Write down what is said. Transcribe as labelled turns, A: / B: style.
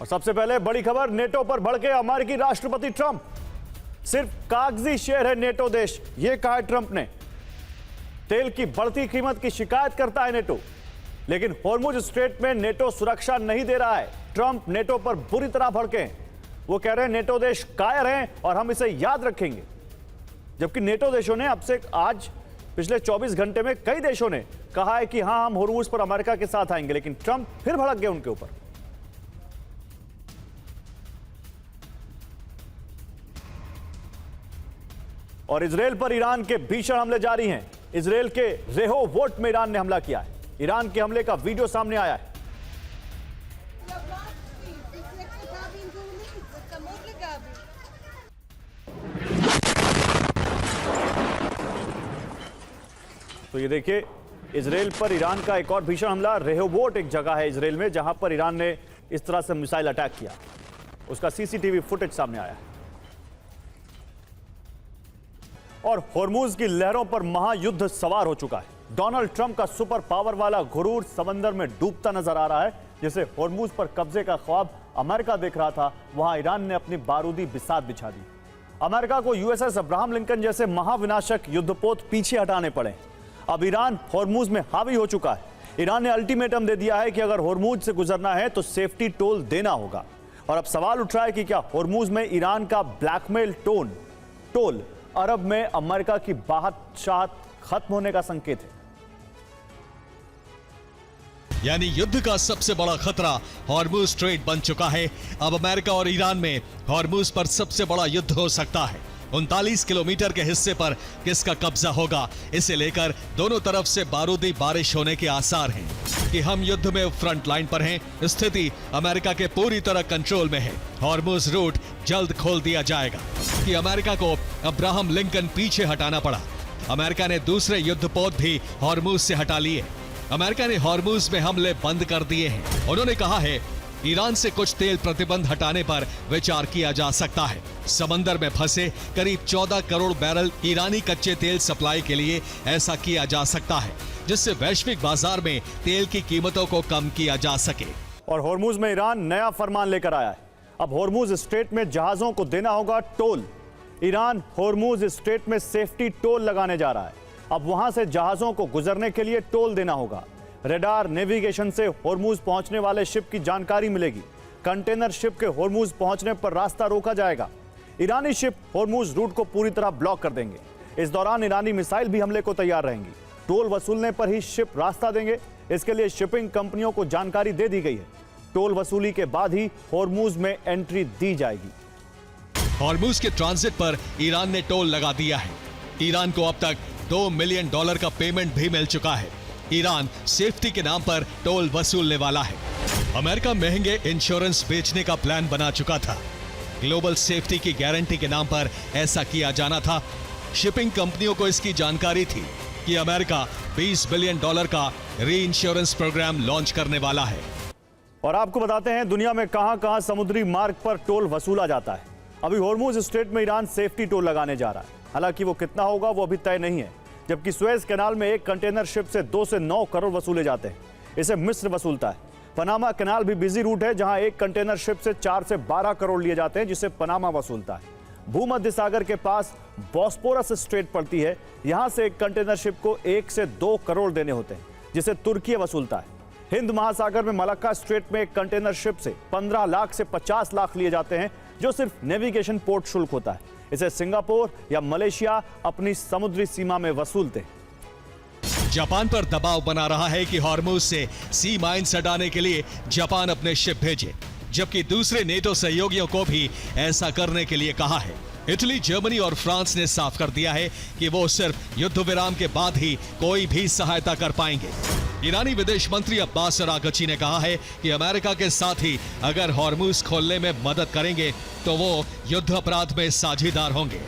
A: और सबसे पहले बड़ी खबर, नेटो पर भड़के अमेरिकी राष्ट्रपति ट्रंप। सिर्फ कागजी शेयर है नेटो देश, यह कहा है ट्रंप ने। तेल की बढ़ती कीमत की शिकायत करता है नेटो, लेकिन होर्मुज स्ट्रेट में नेटो सुरक्षा नहीं दे रहा है। ट्रंप नेटो पर बुरी तरह भड़के हैं। वो कह रहे हैं नेटो देश कायर हैं और हम इसे याद रखेंगे। जबकि नेटो देशों ने अब से आज पिछले 24 घंटे में कई देशों ने कहा है कि हां, हम होर्मुज पर अमेरिका के साथ आएंगे, लेकिन ट्रंप फिर भड़क गए उनके ऊपर। और इजरायल पर ईरान के भीषण हमले जारी हैं। इजरायल के रेहोवोट में ईरान ने हमला किया है। ईरान के हमले का वीडियो सामने आया है। तो ये देखिए, इजरायल पर ईरान का एक और भीषण हमला। रेहोवोट एक जगह है इजरायल में जहां पर ईरान ने इस तरह से मिसाइल अटैक किया। उसका सीसीटीवी फुटेज सामने आया है। और होर्मुज की लहरों पर महायुद्ध सवार हो चुका है। डोनाल्ड ट्रंप का सुपर पावर वाला गुरूर समंदर में डूबता नजर आ रहा है। जिसे होर्मुज पर कब्जे का ख्वाब अमेरिका देख रहा था, वहां ईरान ने अपनी बारूदी बिसात बिछा दी। अमेरिका को यूएसएस अब्राहम लिंकन जैसे महाविनाशक युद्धपोत पीछे हटाने पड़े। अब ईरान होर्मुज में हावी हो चुका है। ईरान ने अल्टीमेटम दे दिया है कि अगर होर्मुज से गुजरना है तो सेफ्टी टोल देना होगा। और अब सवाल उठ रहा है कि क्या होर्मुज में ईरान का ब्लैकमेल टोल अरब में अमेरिका की बादशाहत खत्म होने का संकेत है।
B: यानी युद्ध का सबसे बड़ा खतरा होर्मुज स्ट्रेट बन चुका है। अब अमेरिका और ईरान में होर्मुज पर सबसे बड़ा युद्ध हो सकता है। 39 किलोमीटर के हिस्से पर किसका कब्जा होगा, इसे लेकर दोनों तरफ से बारूदी बारिश होने के आसार हैं कि हम युद्ध में फ्रंट लाइन पर हैं। स्थिति अमेरिका के पूरी तरह कंट्रोल में है। होर्मुज रूट जल्द खोल दिया जाएगा कि अमेरिका को अब्राहम लिंकन पीछे हटाना पड़ा। अमेरिका ने दूसरे युद्धपोत भी होर्मुज से हटा लिए। अमेरिका ने होर्मुज में हमले बंद कर दिए हैं। उन्होंने कहा है ईरान से कुछ तेल प्रतिबंध हटाने पर विचार किया जा सकता है। समंदर में फंसे करीब 14 करोड़ बैरल ईरानी कच्चे तेल सप्लाई के लिए ऐसा किया जा सकता है, जिससे वैश्विक बाजार में तेल की कीमतों को कम किया जा सके।
A: और होर्मुज में ईरान नया फरमान लेकर आया है। अब होर्मुज स्ट्रेट में जहाजों को देना होगा टोल। ईरान होर्मुज स्ट्रेट में सेफ्टी टोल लगाने जा रहा है। अब वहां से जहाजों को गुजरने के लिए टोल देना होगा। रडार नेविगेशन से होर्मुज पहुंचने वाले शिप की जानकारी मिलेगी। कंटेनर शिप के होर्मुज पहुंचने पर रास्ता रोका जाएगा। ईरानी शिप होर्मुज रूट को पूरी तरह ब्लॉक कर देंगे। इस दौरान ईरानी मिसाइल भी हमले को तैयार रहेंगी। टोल वसूलने पर ही शिप रास्ता देंगे। इसके लिए शिपिंग कंपनियों को जानकारी दे दी गई है। टोल वसूली के बाद ही होर्मुज में एंट्री दी जाएगी।
B: होर्मुज के ट्रांजिट पर ईरान ने टोल लगा दिया है। ईरान को अब तक $2 मिलियन का पेमेंट भी मिल चुका है। ईरान सेफ्टी के नाम पर टोल वसूलने वाला है। अमेरिका महंगे इंश्योरेंस बेचने का प्लान बना चुका था। ग्लोबल सेफ्टी की गारंटी के नाम पर ऐसा किया जाना था। शिपिंग कंपनियों को इसकी जानकारी थी कि अमेरिका $20 बिलियन का री इंश्योरेंस प्रोग्राम लॉन्च करने वाला है।
A: और आपको बताते हैं दुनिया में कहां-कहां समुद्री मार्ग पर टोल वसूला जाता है। अभी होर्मुज स्ट्रेट में ईरान सेफ्टी टोल लगाने जा रहा है। हालांकि वो कितना होगा वो अभी तय नहीं है। जबकि सुएज कैनाल में एक कंटेनर शिप से 2 से 9 करोड़ वसूले जाते हैं। इसे मिस्र वसूलता है। पनामा कैनाल भी बिजी रूट है, जहां एक कंटेनर शिप से 4 से 12 करोड़ लिए जाते हैं, जिसे पनामा वसूलता है। भूमध्य सागर के पास बॉस्पोरस स्ट्रेट पड़ती है। यहां से एक कंटेनर शिप को 1 से 2 करोड़ देने होते हैं, जिसे तुर्की वसूलता है। हिंद महासागर में मलक्का स्ट्रेट में एक कंटेनर शिप से 15 लाख से 50 लाख लिए जाते हैं, जो सिर्फ नेविगेशन पोर्ट शुल्क होता है। इसे सिंगापुर या मलेशिया अपनी समुद्री सीमा में वसूलते हैं।
B: जापान पर दबाव बना रहा है कि होर्मुज से सी माइंस हटाने के लिए जापान अपने शिप भेजे, जबकि दूसरे नेटो सहयोगियों को भी ऐसा करने के लिए कहा है। इटली, जर्मनी और फ्रांस ने साफ कर दिया है कि वो सिर्फ युद्ध विराम के बाद ही कोई भी सहायता कर पाएंगे। ईरानी विदेश मंत्री अब्बास अरागची ने कहा है कि अमेरिका के साथ ही अगर होर्मुज खोलने में मदद करेंगे तो वो युद्ध अपराध में साझीदार होंगे।